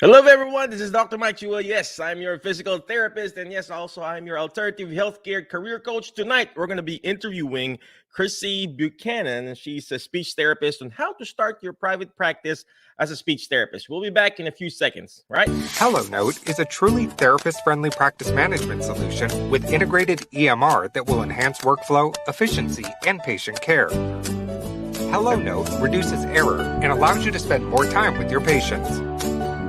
Hello, everyone. This is Dr. Mike Chua. Yes, I'm your physical therapist. And yes, also, I'm your alternative healthcare career coach. Tonight, we're going to be interviewing Chrissy Buchanan. She's a speech therapist on how to start your private practice as a speech therapist. We'll be back in a few seconds, right? HelloNote is a truly therapist-friendly practice management solution with integrated EMR that will enhance workflow, efficiency, and patient care. HelloNote reduces error and allows you to spend more time with your patients.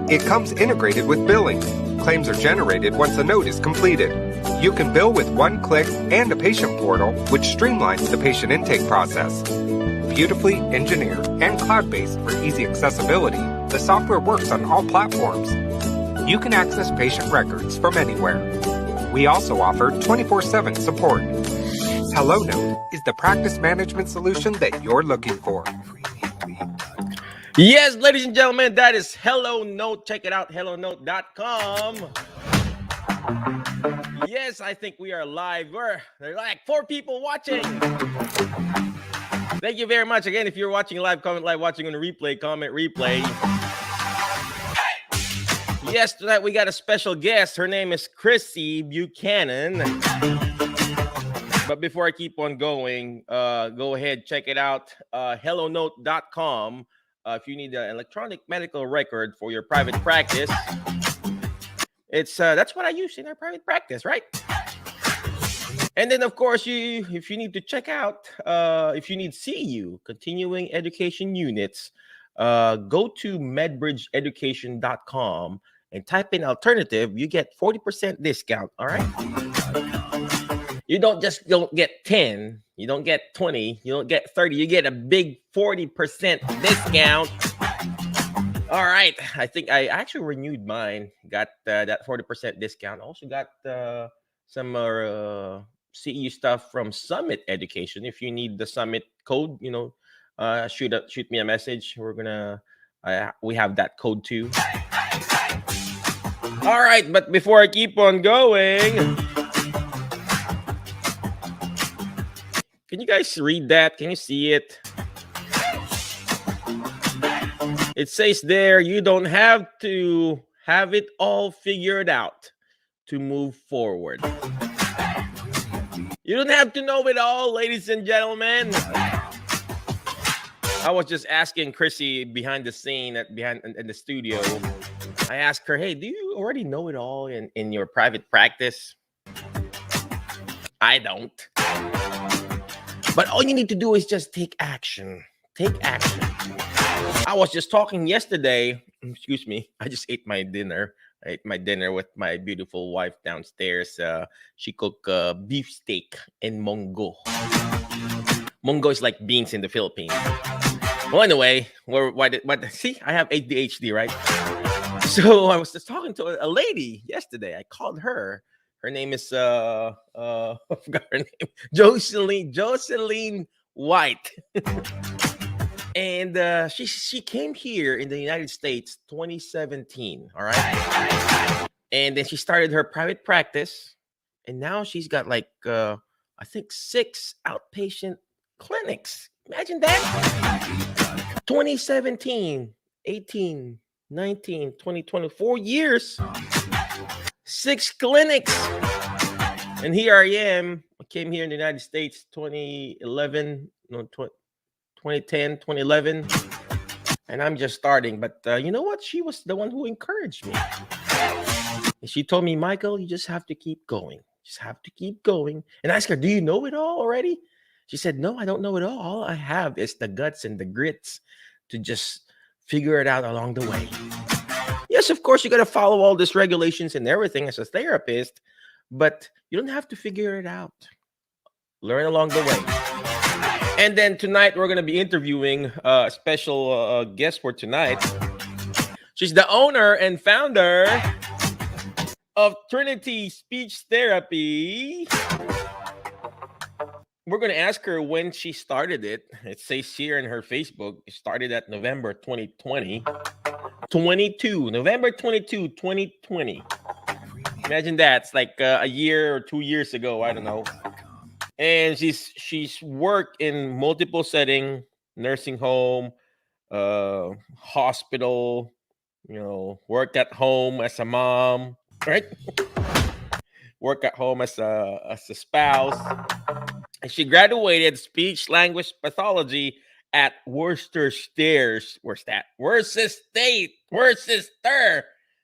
It comes integrated with billing. Claims are generated once a note is completed. You can bill with one click and a patient portal, which streamlines the patient intake process. Beautifully engineered and cloud-based for easy accessibility, the software works on all platforms. You can access patient records from anywhere. We also offer 24/7 support. HelloNote is the practice management solution that you're looking for. Yes, ladies and gentlemen, that is HelloNote. Check it out, hellonote.com. Yes, I think we are live. There are like 4 people watching. Thank you very much. Again, if you're watching live, comment live. Watching on the replay, comment replay. Yes, tonight we got a special guest. Her name is Chrissy Buchanan. But before I keep on going, go ahead, check it out, hellonote.com. If you need an electronic medical record for your private practice, it's that's what I use in our private practice, right? And then, of course, if you need to check out, if you need CU, continuing education units, go to medbridgeeducation.com and type in alternative. You get 40% discount. All right. You don't get 10, you don't get 20, you don't get 30, you get a big 40% discount. All right, I think I actually renewed mine, got that 40% discount. Also got some CEU stuff from Summit Education. If you need the Summit code, shoot me a message. We have that code too. All right, but before I keep on going, can you guys read that? Can you see it? It says there, you don't have to have it all figured out to move forward. You don't have to know it all, ladies and gentlemen. I was just asking Chrissy behind the scene in the studio. I asked her, hey, do you already know it all in your private practice? I don't. But all you need to do is just take action. Take action. I was just talking yesterday. Excuse me. I just ate my dinner. I ate my dinner with my beautiful wife downstairs. She cooked beef steak and mongo. Mongo is like beans in the Philippines. Well, anyway, see, I have ADHD, right? So I was just talking to a lady yesterday. I called her. Her name is I forgot her name. Jocelyn White. And she came here in the United States 2017. All right. And then she started her private practice. And now she's got like I think 6 outpatient clinics. Imagine that. 2017, 18, 19, 20, 24 years. 6 clinics. And here I am. I came here in the United States 2011, 2010, 2011. And I'm just starting. But you know what? She was the one who encouraged me. And she told me, Michael, you just have to keep going. Just have to keep going. And I asked her, do you know it all already? She said, no, I don't know it all. All I have is the guts and the grits to just figure it out along the way. Yes, of course, you got to follow all these regulations and everything as a therapist, but you don't have to figure it out. Learn along the way. And then tonight, we're going to be interviewing a special guest for tonight. She's the owner and founder of Trinity Speech Therapy. We're going to ask her when she started it. It says here in her Facebook, it started at November 2020. November 22, 2020. Imagine that. It's like a year or 2 years ago. I don't know. And she's worked in multiple settings, nursing home, hospital, work at home as a mom, right? Work at home as a spouse. And she graduated speech language pathology at Worcester Stairs. Where's that? Worcester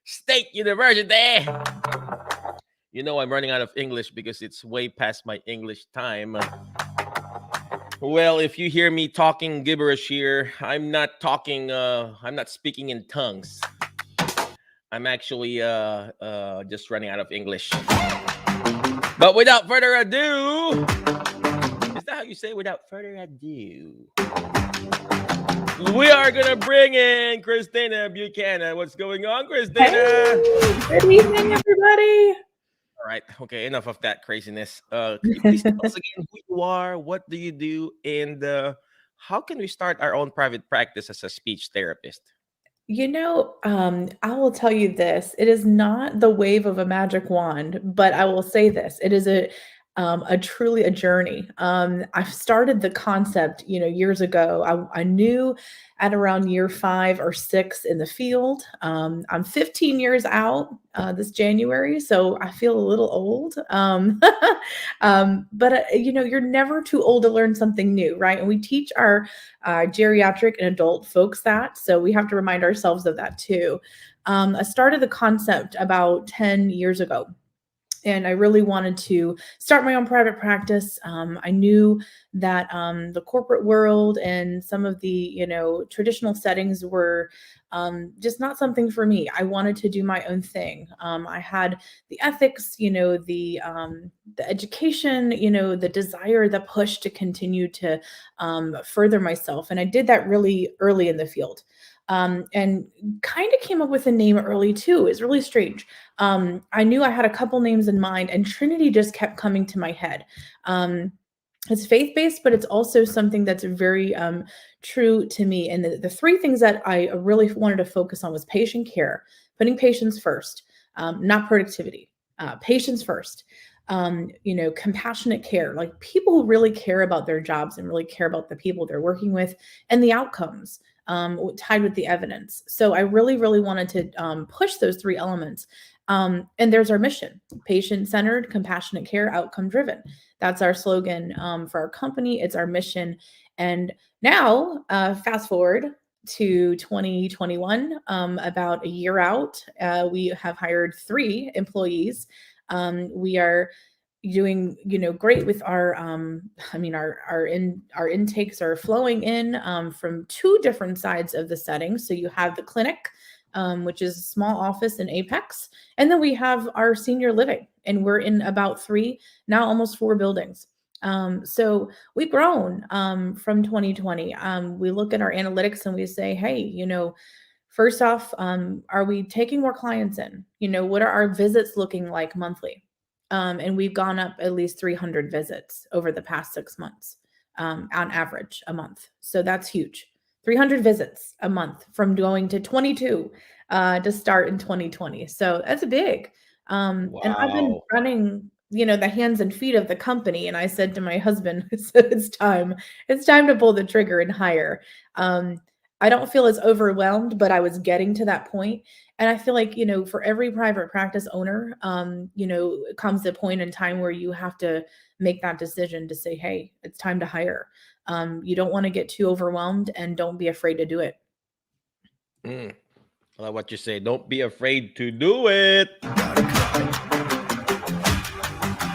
State University. I'm running out of English because it's way past my English time. Well, if you hear me talking gibberish here, I'm not speaking in tongues. I'm actually just running out of English. But without further ado, is that how you say without further ado? We are going to bring in Christina Buchanan. What's going on, Christina? Hey, good evening, everybody. All right. Okay. Enough of that craziness. Can you please tell us again who you are? What do you do? And how can we start our own private practice as a speech therapist? I will tell you this. It is not the wave of a magic wand, but I will say this. It is a truly a journey. I started the concept, years ago. I knew at around year 5 or 6 in the field. I'm 15 years out this January, so I feel a little old. But you're never too old to learn something new, right? And we teach our geriatric and adult folks that, so we have to remind ourselves of that too. I started the concept about 10 years ago. And I really wanted to start my own private practice. I knew that the corporate world and some of the, traditional settings were just not something for me. I wanted to do my own thing. I had the ethics, the education, the desire, the push to continue to further myself. And I did that really early in the field. And kind of came up with a name early too. It's really strange. I knew I had a couple names in mind, and Trinity just kept coming to my head. It's faith-based, but it's also something that's very true to me. And the 3 things that I really wanted to focus on was patient care, putting patients first, not productivity, patients first. Compassionate care, like people who really care about their jobs and really care about the people they're working with and the outcomes tied with the evidence. So I really, really wanted to push those 3 elements. And there's our mission: patient-centered, compassionate care, outcome-driven. That's our slogan for our company. It's our mission. And now, fast forward to 2021, about a year out, we have hired 3 employees. We are doing great with our our intakes are flowing in from 2 different sides of the setting. So you have the clinic, which is a small office in Apex, and then we have our senior living, and we're in about 3, now almost 4 buildings. So we've grown from 2020. We look at our analytics and we say, hey, first off, are we taking more clients in? What are our visits looking like monthly? And we've gone up at least 300 visits over the past 6 months, on average a month. So that's huge. 300 visits a month from going to 22 to start in 2020. So that's big. Wow. And I've been running, the hands and feet of the company. And I said to my husband, it's time to pull the trigger and hire. I don't feel as overwhelmed, but I was getting to that point. And I feel like, for every private practice owner, it comes a point in time where you have to make that decision to say, hey, it's time to hire. You don't want to get too overwhelmed, and don't be afraid to do it. I like what you say. Don't be afraid to do it.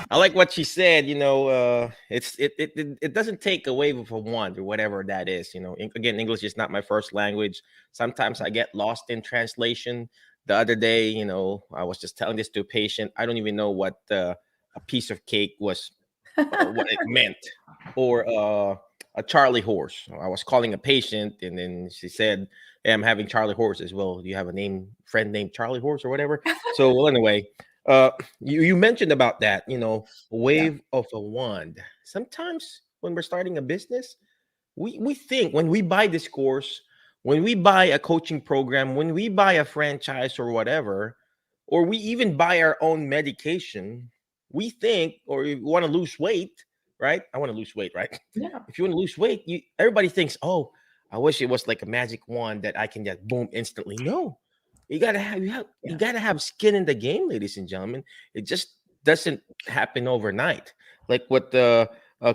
I like what she said. It doesn't take a wave of a wand or whatever that is. Again, English is not my first language. Sometimes I get lost in translation. The other day, I was just telling this to a patient. I don't even know what a piece of cake was, what it meant, or a Charlie horse. I was calling a patient, and then she said, hey, I'm having Charlie horse as well. Do you have a friend named Charlie horse or whatever? So, well, anyway, you mentioned about that, wave of a wand. Sometimes when we're starting a business, we think when we buy this course, when we buy a coaching program, when we buy a franchise or whatever, or we even buy our own medication, we think, or you want to lose weight, right? I want to lose weight, right? Yeah. If you want to lose weight, everybody thinks, oh, I wish it was like a magic wand that I can just boom instantly. No, You gotta have skin in the game, ladies and gentlemen. It just doesn't happen overnight. Like what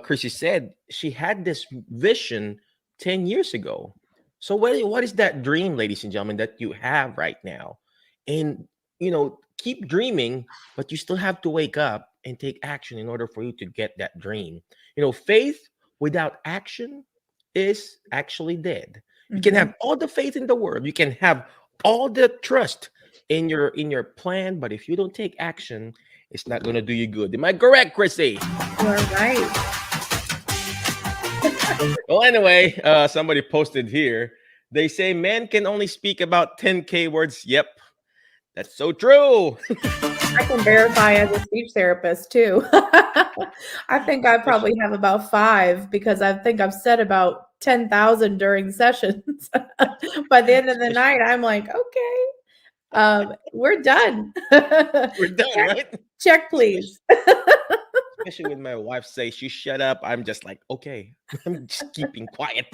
Chrissy said, she had this vision 10 years ago. So what is that dream, ladies and gentlemen, that you have right now? And keep dreaming, but you still have to wake up and take action in order for you to get that dream. Faith without action is actually dead. You can have all the faith in the world. You can have all the trust in your plan, but if you don't take action, it's not going to do you good. Am I correct, Chrissy? You're right. Well, anyway, somebody posted here. They say men can only speak about 10K words. Yep, that's so true. I can verify as a speech therapist too. I think I probably have about 5 because I think I've said about 10,000 during sessions. By the end of the night, I'm like, okay, we're done. We're done, right? Check, please. Especially when my wife says she shut up, I'm just like, okay, I'm just keeping quiet.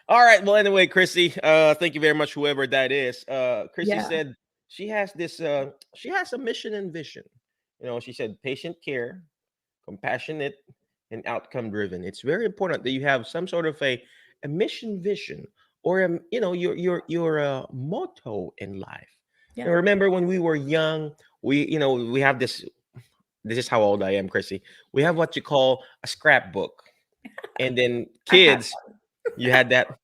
All right. Well, anyway, Chrissy, thank you very much, whoever that is. Chrissy said she has a mission and vision. She said patient care, compassionate, and outcome driven. It's very important that you have some sort of a mission vision or your motto in life. Yeah. Remember when we were young, we have this. This is how old I am, Chrissy. We have what you call a scrapbook, and then kids. You had that.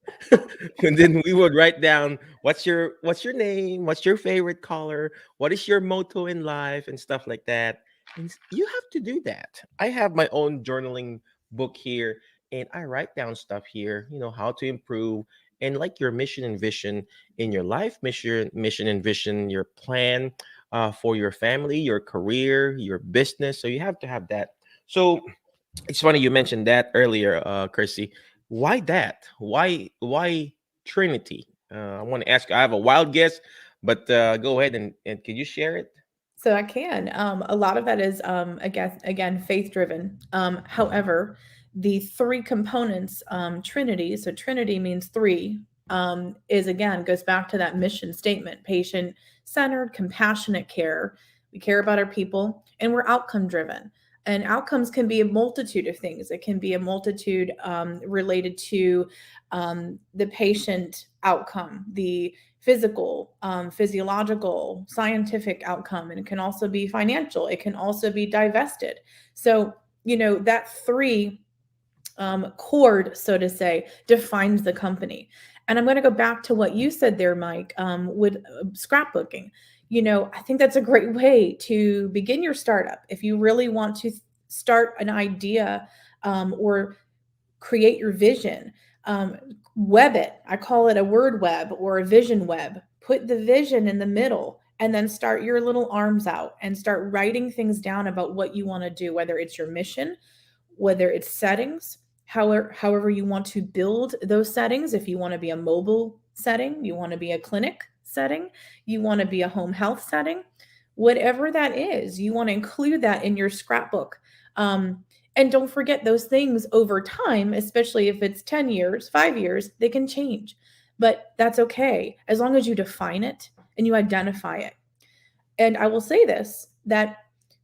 And then we would write down what's your name, what's your favorite color, what is your motto in life, and stuff like that. And you have to do that. I have my own journaling book here, and I write down stuff here, how to improve and like your mission and vision in your life, mission and vision, your plan for your family, your career, your business. So you have to have that. So it's funny you mentioned that earlier, Chrissy. Why that? Why Trinity? I want to ask you. I have a wild guess, but go ahead and can you share it? So I can. A lot of that is again faith driven. However, the 3 components, Trinity. So Trinity means 3. Goes back to that mission statement: patient centered, compassionate care. We care about our people, and we're outcome driven. And outcomes can be a multitude of things. It can be a multitude related to the patient outcome, the physical, physiological, scientific outcome, and it can also be financial. It can also be divested. So, that 3 chord, so to say, defines the company. And I'm going to go back to what you said there, Mike, with scrapbooking. I think that's a great way to begin your startup. If you really want to start an idea or create your vision, web it. I call it a word web or a vision web. Put the vision in the middle and then start your little arms out and start writing things down about what you want to do, whether it's your mission, whether it's settings, however you want to build those settings. If you want to be a mobile setting, you want to be a clinic setting, you want to be a home health setting, whatever that is, you want to include that in your scrapbook. And don't forget those things over time, especially if it's 10 years, 5 years, they can change, but that's okay. As long as you define it and you identify it. And I will say this, that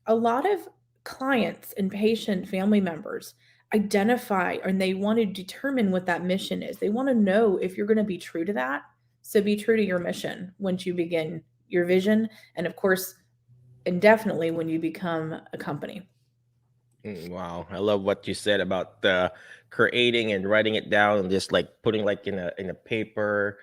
a lot of clients and patient family members identify and they want to determine what that mission is. They want to know if you're going to be true to that. So be true to your mission once you begin your vision. And of course, indefinitely when you become a company. Wow. I love what you said about creating and writing it down and just like putting like in a paper.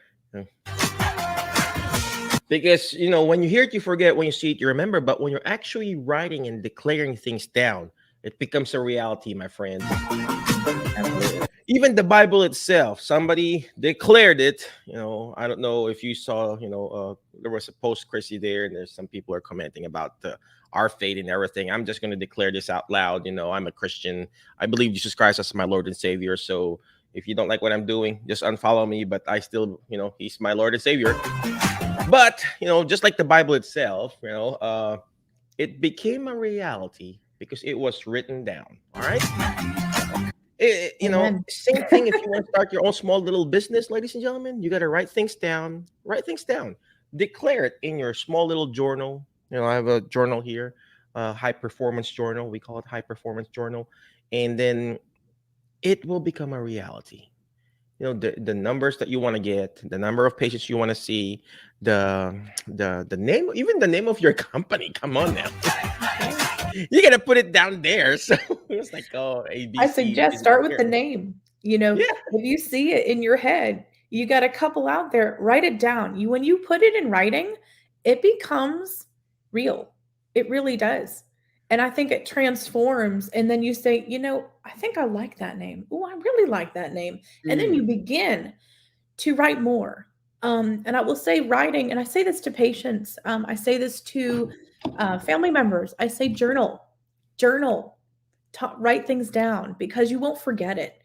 Because, when you hear it, you forget. When you see it, you remember. But when you're actually writing and declaring things down, it becomes a reality, my friend. Absolutely. Even the Bible itself, somebody declared it. I don't know if you saw, there was a post, Chrissy, there, and there's some people are commenting about our faith and everything. I'm just going to declare this out loud. I'm a Christian. I believe Jesus Christ as my Lord and Savior. So if you don't like what I'm doing, just unfollow me. But I still, he's my Lord and Savior. But, just like the Bible itself, it became a reality because it was written down. All right. Amen. Same thing if you want to start your own small little business, ladies and gentlemen, you got to write things down. Write things down. Declare it in your small little journal. I have a journal here, high performance journal. We call it high performance journal. And then it will become a reality. The numbers that you want to get, the number of patients you want to see, the name, even the name of your company. Come on now. You gotta put it down there. So it's like, oh, ABC. I suggest start with the name. Yeah. If you see it in your head, you got a couple out there, write it down. When you put it in writing, it becomes real. It really does. And I think it transforms. And then you say, I think I like that name. Oh, I really like that name. And then you begin to write more. And I will say writing, and I say this to patients, I say this to family members. I say journal, write things down because you won't forget it.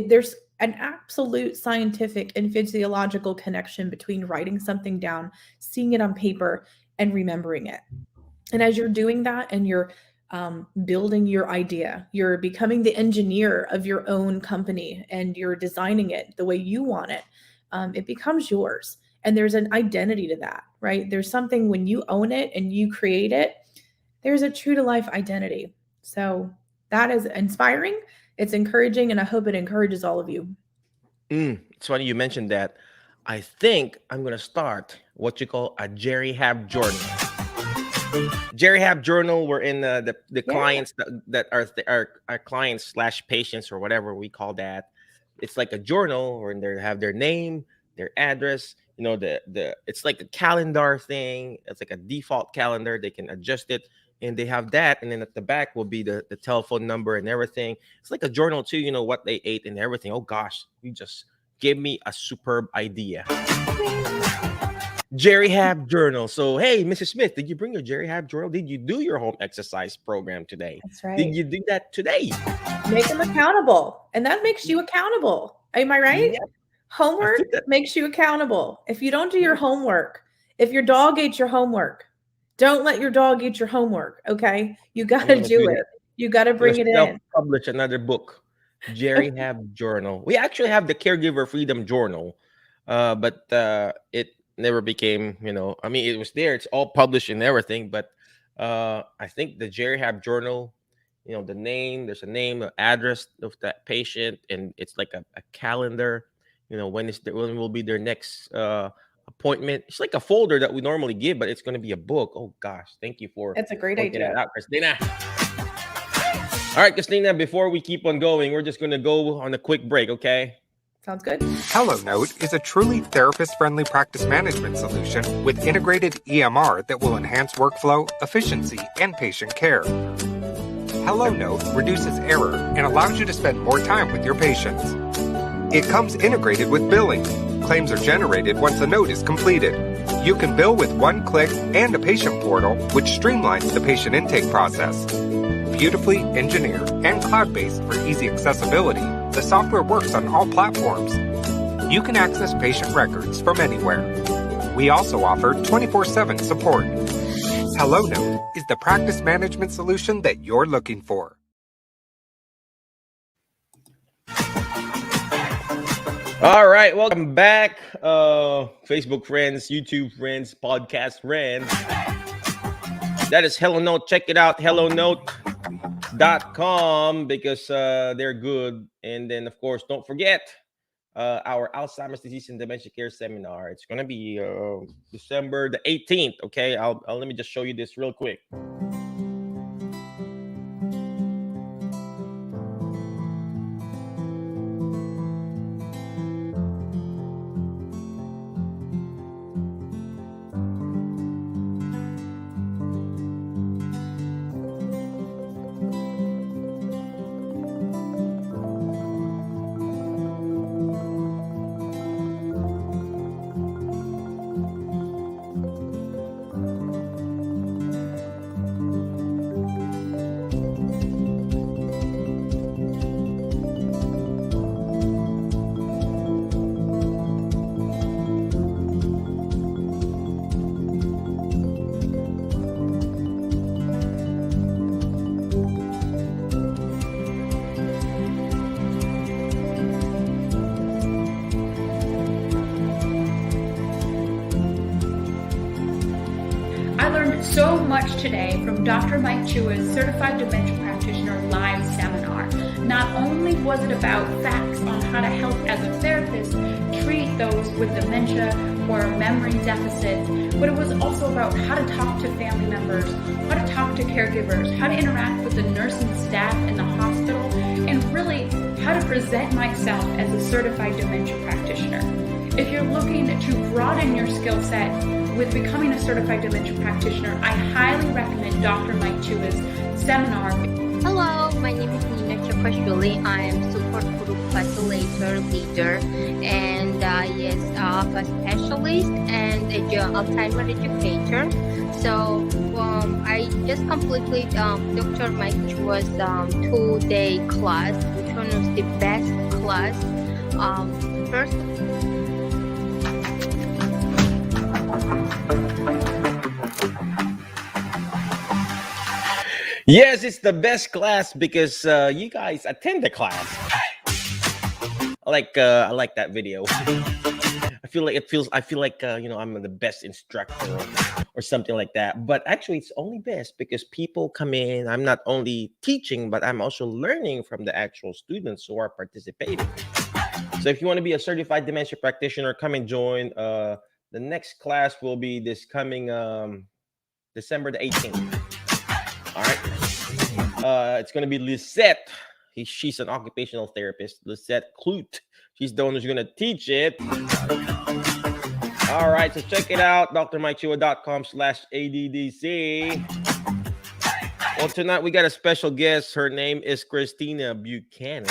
There's an absolute scientific and physiological connection between writing something down, seeing it on paper, and remembering it. And as you're doing that and you're building your idea, you're becoming the engineer of your own company and you're designing it the way you want it, it becomes yours. And there's an identity to that, right? There's something when you own it and you create it, there's a true to life identity. So that is inspiring. It's encouraging. And I hope it encourages all of you. It's funny you mentioned that. I think I'm going to start what you call a Jerry Hab journal. Jerry Hab journal. We're in the clients that are our clients / patients or whatever we call that. It's like a journal where they have their name, their address. It's like a calendar thing. It's like a default calendar. They can adjust it, and they have that. And then at the back will be the telephone number and everything. It's like a journal too. What they ate and everything. Oh gosh, you just gave me a superb idea. Jerry Hab journal. So, hey, Mrs. Smith, did you bring your Jerry Hab journal? Did you do your home exercise program today? That's right. Did you do that today? Make them accountable. And that makes you accountable. Am I right? Yeah. Homework makes you accountable. If you don't do your homework, if your dog ate your homework, don't let your dog eat your homework. Okay. You got to do it. You got to bring it in. Publish another book, Jerry Hab journal. We actually have the Caregiver Freedom Journal, but it never became, it was there. It's all published and everything. But I think the Jerry Hab journal, the name, there's a name, the address of that patient, and it's like a calendar, when will be their next appointment. It's like a folder that we normally give, but it's going to be a book. Oh gosh, thank you for that's a great idea, out, Christina. All right, Christina, before we keep on going, we're just going to go on a quick break, okay? Sounds good. HelloNote is a truly therapist-friendly practice management solution with integrated EMR that will enhance workflow, efficiency, and patient care. HelloNote reduces error and allows you to spend more time with your patients. It comes integrated with billing. Claims are generated once a note is completed. You can bill with one click and a patient portal, which streamlines the patient intake process. Beautifully engineered and cloud-based for easy accessibility, the software works on all platforms. You can access patient records from anywhere. We also offer 24/7 support. HelloNote is the practice management solution that you're looking for. All right, welcome back, Facebook friends, YouTube friends, podcast friends. That is HelloNote. Check it out, HelloNote.com, because they're good. And then, of course, don't forget our Alzheimer's disease and dementia care seminar. It's going to be December the 18th. Okay, I'll let me just show you this real quick. much today from Dr. Mike Chua's Certified Dementia Practitioner live seminar. Not only was it about facts on how to help as a therapist treat those with dementia or memory deficits, but it was also about how to talk to family members, how to talk to caregivers, how to interact with the nursing staff in the hospital, and really how to present myself as a certified dementia practitioner. If you're looking to broaden your skill set with becoming a certified dementia practitioner, I highly recommend Dr. Mike Chua's seminar. Hello, my name is Nina Chokashvili. I am support group facilitator leader and yes, a specialist and a Alzheimer educator. So I just completed Dr. Mike Chua's 2-day class, which one was the best class. First. Yes, it's the best class because you guys attend the class. I like that video. I feel like I'm the best instructor or something like that. But actually, it's only best because people come in. I'm not only teaching, but I'm also learning from the actual students who are participating. So if you want to be a certified dementia practitioner, come and join. The next class will be this coming December the 18th. All right. It's going to be Lisette. She's an occupational therapist. Lisette Kloot. She's the one who's going to teach it. All right. So check it out. drmikechua.com/ADDC. Well, tonight we got a special guest. Her name is Chrissy Buchanan.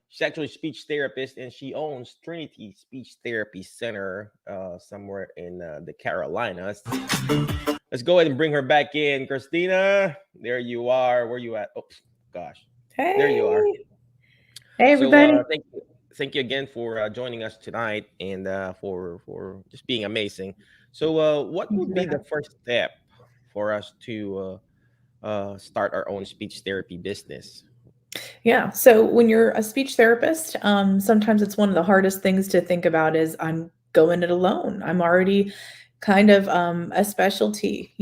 She's actually a speech therapist, and she owns Trinity Speech Therapy Center somewhere in the Carolinas. Let's go ahead and bring her back in. Christina, there you are. Where you at? Oh, gosh. Hey. There you are. Hey, everybody. So, thank you again for joining us tonight and for just being amazing. So what would be the first step for us to start our own speech therapy business? Yeah. So when you're a speech therapist, sometimes it's one of the hardest things to think about is I'm going it alone. I'm already kind of a specialty,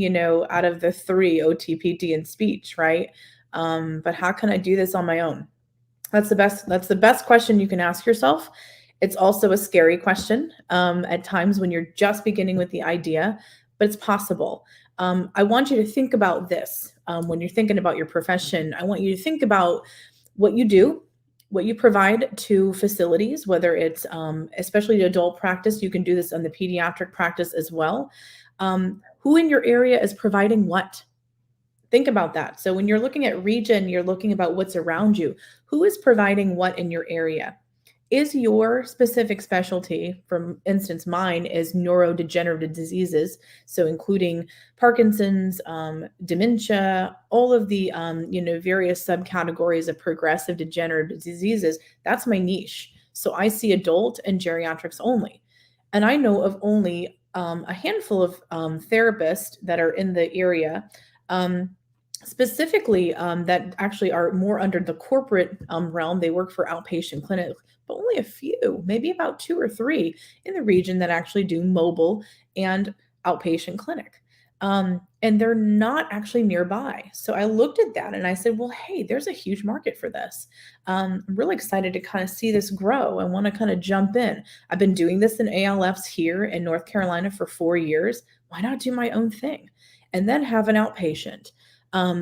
out of the 3, OT, PT, and speech, right? But how can I do this on my own? That's the best question you can ask yourself. It's also a scary question at times when you're just beginning with the idea, but it's possible. I want you to think about this when you're thinking about your profession. I want you to think about what you do, what you provide to facilities, whether it's especially adult practice. You can do this on the pediatric practice as well. Who in your area is providing what? Think about that. So when you're looking at region, you're looking about what's around you. Who is providing what in your area? Is your specific specialty, for instance, mine is neurodegenerative diseases, so including Parkinson's, dementia, all of the various subcategories of progressive degenerative diseases. That's my niche. So I see adult and geriatrics only, and I know of only a handful of therapists that are in the area. Specifically, that actually are more under the corporate realm. They work for outpatient clinics, but only a few, maybe about 2 or 3 in the region that actually do mobile and outpatient clinic. And they're not actually nearby. So I looked at that and I said, well, hey, there's a huge market for this. I'm really excited to kind of see this grow. I want to kind of jump in. I've been doing this in ALFs here in North Carolina for 4 years. Why not do my own thing and then have an outpatient?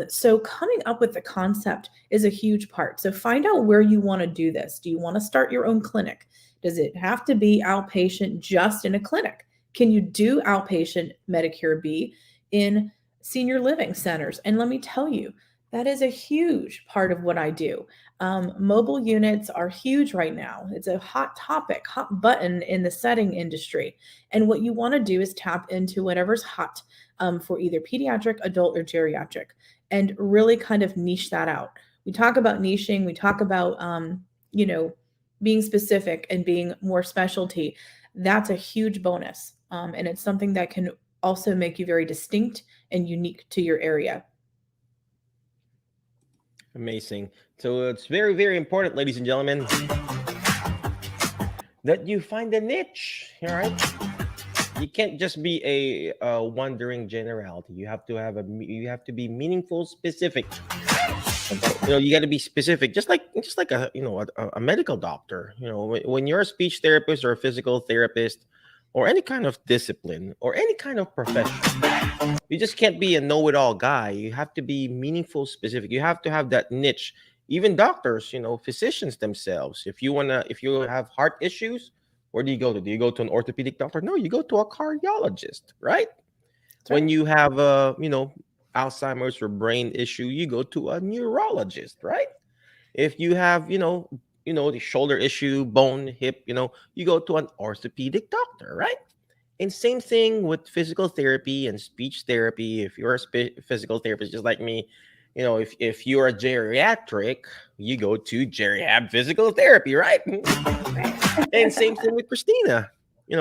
So coming up with the concept is a huge part. So find out where you want to do this. Do you want to start your own clinic? Does it have to be outpatient just in a clinic? Can you do outpatient Medicare B in senior living centers? And let me tell you, that is a huge part of what I do. Mobile units are huge right now. It's a hot topic, hot button in the setting industry. And what you want to do is tap into whatever's hot for either pediatric, adult, or geriatric, and really kind of niche that out. We talk about niching. We talk about, being specific and being more specialty. That's a huge bonus. And it's something that can also make you very distinct and unique to your area. Amazing. So it's very, very important, ladies and gentlemen, that you find a niche, all right? You can't just be a wandering generality. You have to be meaningful, specific. You got to be specific, just like a medical doctor. When you're a speech therapist or a physical therapist or any kind of discipline or any kind of profession, you just can't be a know-it-all guy. You have to be meaningful, specific. You have to have that niche. Even doctors, physicians themselves, if you have heart issues, where do you go to? Do you go to an orthopedic doctor? No, you go to a cardiologist, right? When you have Alzheimer's or brain issue, you go to a neurologist, right? If you have, the shoulder issue, bone, hip, you go to an orthopedic doctor, right? And same thing with physical therapy and speech therapy. If you're a physical therapist, just like me, if you're a geriatric, you go to geriatric physical therapy, right? And same thing with Christina.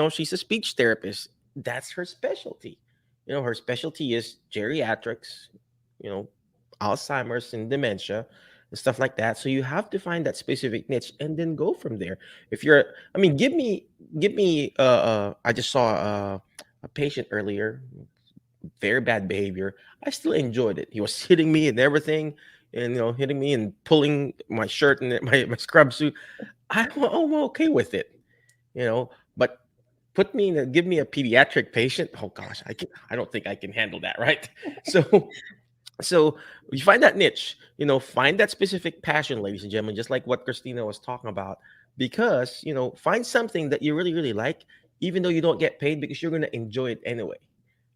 She's a speech therapist. That's her specialty. Her specialty is geriatrics, Alzheimer's and dementia and stuff like that. So you have to find that specific niche and then go from there. Give me. I just saw a patient earlier, very bad behavior. I still enjoyed it. He was hitting me and everything, and hitting me and pulling my shirt and my scrub suit. I'm okay with it, but give me a pediatric patient. Oh gosh, I don't think I can handle that, right? So you find that niche, find that specific passion, ladies and gentlemen, just like what Christina was talking about, because, find something that you really, really like, even though you don't get paid, because you're going to enjoy it anyway.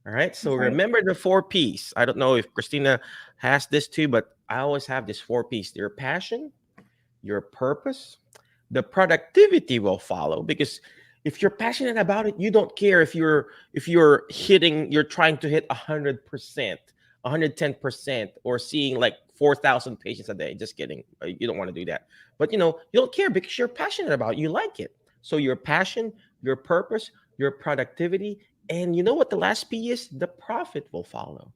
All right. So remember the 4 P's. I don't know if Christina has this too, but I always have this 4 P's. Your passion, your purpose, the productivity will follow, because if you're passionate about it, you don't care if you're trying to hit 100%, 110%, or seeing like 4,000 patients a day. Just kidding. You don't want to do that. But you don't care because you're passionate about it. You like it. So your passion, your purpose, your productivity, and you know what the last P is? The profit will follow.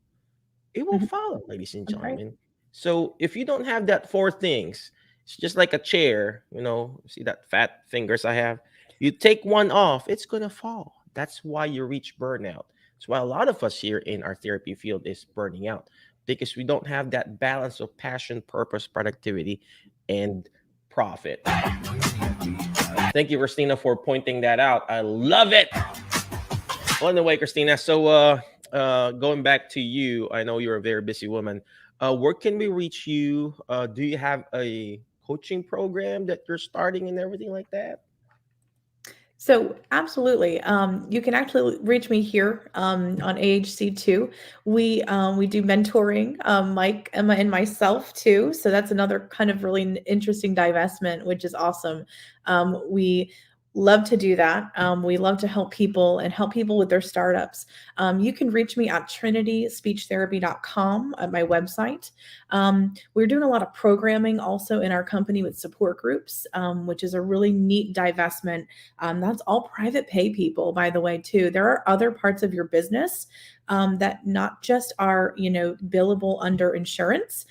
It will follow, ladies and gentlemen. Right. So if you don't have that 4 things, it's just like a chair, see that fat fingers I have? You take one off, it's going to fall. That's why you reach burnout. That's why a lot of us here in our therapy field is burning out, because we don't have that balance of passion, purpose, productivity, and profit. Thank you, Christina, for pointing that out. I love it. On the way, Christina. So going back to you, I know you're a very busy woman. Where can we reach you? Do you have a coaching program that you're starting and everything like that? So absolutely. You can actually reach me here on AHC2. We do mentoring, Mike, Emma, and myself too. So that's another kind of really interesting divestment, which is awesome. We love to do that. We love to help people with their startups. You can reach me at trinityspeechtherapy.com at my website. We're doing a lot of programming also in our company with support groups, which is a really neat divestment. That's all private pay people, by the way, too. There are other parts of your business that not just are, billable under insurance.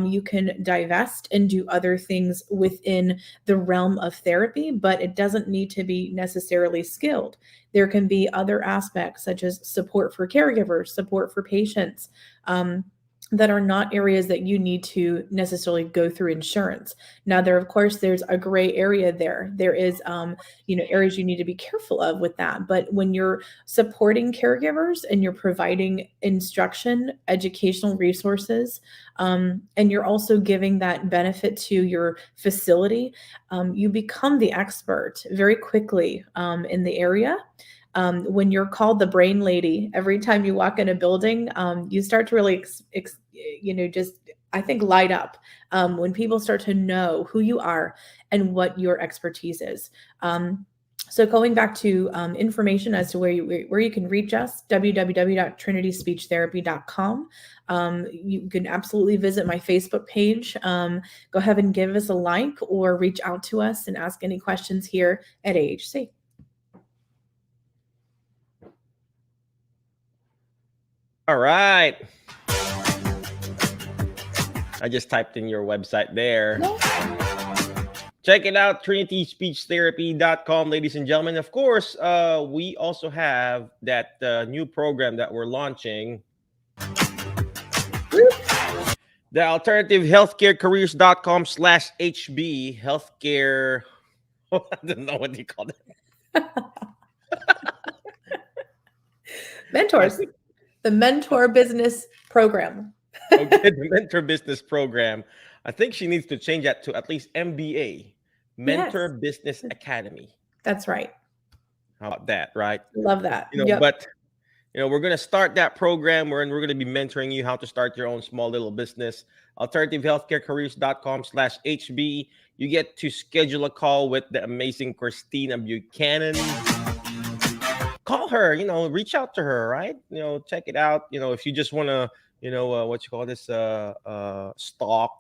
You can divest and do other things within the realm of therapy, but it doesn't need to be necessarily skilled. There can be other aspects such as support for caregivers, support for patients, that are not areas that you need to necessarily go through insurance. Now, there's a gray area there. There is, areas you need to be careful of with that. But when you're supporting caregivers and you're providing instruction, educational resources, and you're also giving that benefit to your facility, you become the expert very quickly in the area. When you're called the brain lady, every time you walk in a building, you start to really, I think, light up when people start to know who you are and what your expertise is. So going back to information as to where you can reach us, www.trinityspeechtherapy.com. You can absolutely visit my Facebook page. Go ahead and give us a like or reach out to us and ask any questions here at AHC. All right. I just typed in your website there. Check it out, trinityspeechtherapy.com, ladies and gentlemen. Of course, we also have that new program that we're launching. The alternativehealthcarecareers.com/HB healthcare. I don't know what they call it. Mentors. The Mentor Business Program. Okay, the Mentor Business Program. I think she needs to change that to at least MBA, Mentor Business Academy. That's right. How about that, right? Love that. But we're going to start that program we're going to be mentoring you how to start your own small little business. Alternativehealthcarecareers.com/HB. You get to schedule a call with the amazing Christina Buchanan. Call her, reach out to her, right? Check it out. If you just want to, what you call this, stalk.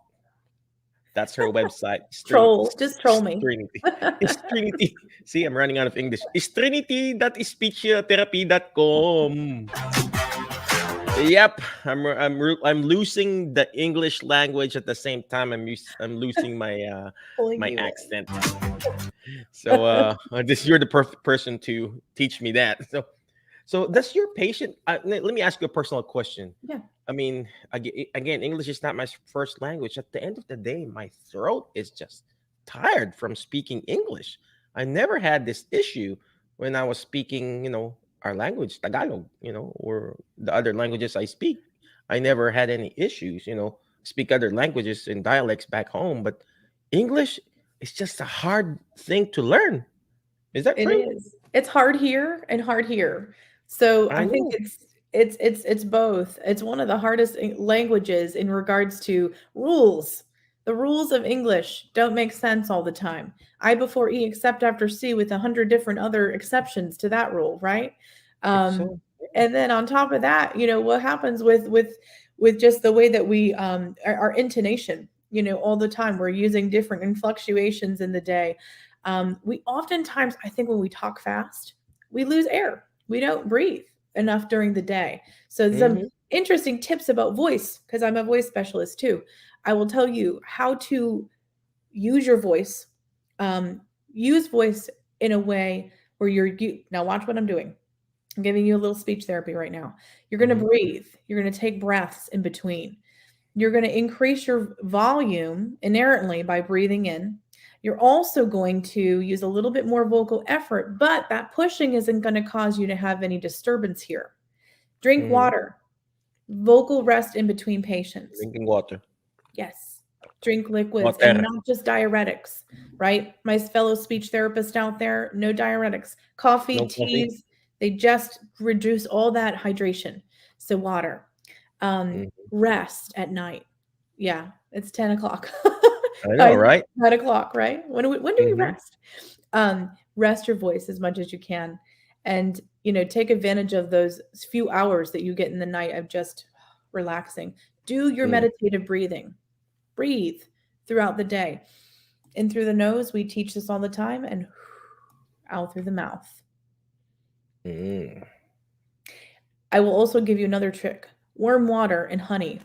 That's her website. Just troll me. Trinity. It's Trinity. See, I'm running out of English. It's trinity.speechtherapy.com. Yep, I'm losing the English language at the same time. I'm losing my my accent. So you're the perfect person to teach me that. So does your patient? Let me ask you a personal question. Yeah. I mean, again, English is not my first language. At the end of the day, my throat is just tired from speaking English. I never had this issue when I was speaking, our language, Tagalog, or the other languages I speak. I never had any issues, speak other languages and dialects back home. But English is just a hard thing to learn. Is that true? It is. It's hard here and hard here. So I think it's both. It's one of the hardest languages in regards to rules. The rules of English don't make sense all the time. I before E except after C with 100 different other exceptions to that rule, right? And then on top of that, what happens with just the way that we our intonation, all the time we're using different influctuations in the day. We oftentimes, I think when we talk fast, we lose air. We don't breathe enough during the day. So some interesting tips about voice, because I'm a voice specialist too. I will tell you how to use your voice. Use voice in a way where now watch what I'm doing. I'm giving you a little speech therapy right now. You're going to breathe. You're going to take breaths in between. You're going to increase your volume inherently by breathing in. You're also going to use a little bit more vocal effort, but that pushing isn't going to cause you to have any disturbance here. Drink water. Vocal rest in between patients. Drinking water. Yes. Drink liquids and not just diuretics, right? My fellow speech therapists out there, no diuretics. Coffee, teas, they just reduce all that hydration. So water. Rest at night. Yeah, it's 10 o'clock. I know, right? 9 o'clock, right? When do we rest? Rest your voice as much as you can. And, take advantage of those few hours that you get in the night of just relaxing. Do your meditative breathing. Breathe throughout the day. In through the nose, we teach this all the time, and out through the mouth. I will also give you another trick. Warm water and honey.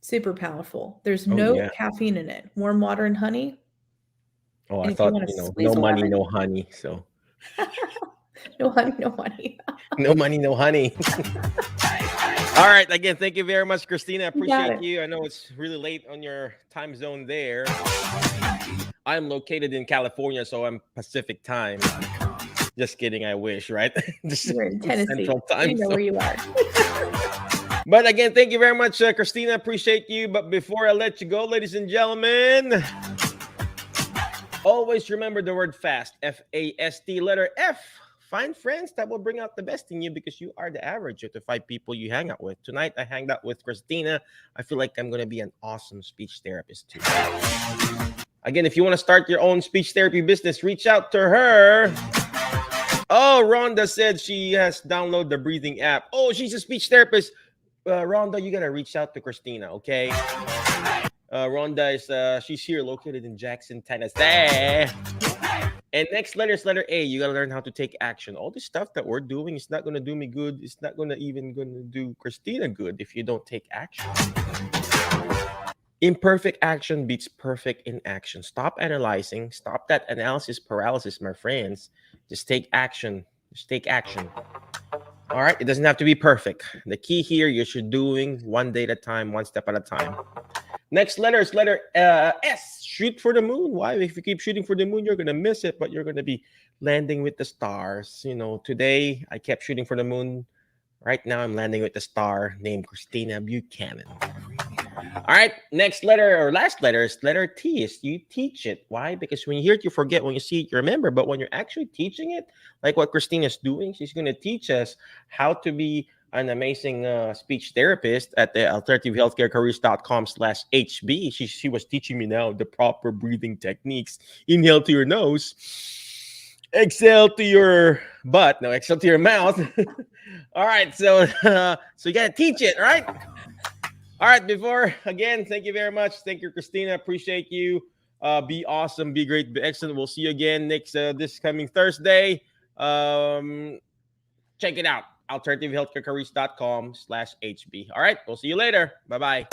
Super powerful. There's no caffeine in it. Warm water and honey. Oh, I thought, no money, no honey. So no honey, no honey. No money, no honey. All right. Again, thank you very much, Christina. I appreciate you. I know it's really late on your time zone there. I'm located in California, so I'm Pacific time. Just kidding. I wish, right? You're in Tennessee. Central time, where you are. But again, thank you very much, Christina. Appreciate you. But before I let you go, ladies and gentlemen, always remember the word FAST. F-A-S-T, letter F. Find friends that will bring out the best in you because you are the average of the 5 people you hang out with. Tonight, I hanged out with Christina. I feel like I'm going to be an awesome speech therapist too. Again, if you want to start your own speech therapy business, reach out to her. Oh, Rhonda said she has downloaded the breathing app. Oh, she's a speech therapist. Rhonda, you got to reach out to Christina, okay? Rhonda is she's here located in Jackson, Tennessee. And next letter is letter A. You got to learn how to take action. All this stuff that we're doing is not going to do me good. It's not going to do Christina good if you don't take action. Imperfect action beats perfect inaction. Stop analyzing. Stop that analysis paralysis, my friends. Just take action. Just take action. All right. It doesn't have to be perfect. The key here, you're doing one day at a time, one step at a time. Next letter is letter S. Shoot for the moon. Why? If you keep shooting for the moon, you're going to miss it, but you're going to be landing with the stars. You know, today I kept shooting for the moon. Right now I'm landing with the star named Chrissy Buchanan. All right, next letter or last letter is letter T. Is you teach it. Why? Because when you hear it, you forget. When you see it, you remember. But when you're actually teaching it, like what Christina's doing, she's going to teach us how to be an amazing speech therapist at the alternativehealthcarecareers.com/HB. She was teaching me now the proper breathing techniques. Inhale to your nose. Exhale to your butt. No, exhale to your mouth. All right, so you got to teach it, right? All right, before, again, thank you very much. Thank you, Christina. Appreciate you. Be awesome, be great, be excellent. We'll see you again this coming Thursday. Check it out, alternativehealthcarecareers.com/HB. All right, we'll see you later. Bye-bye.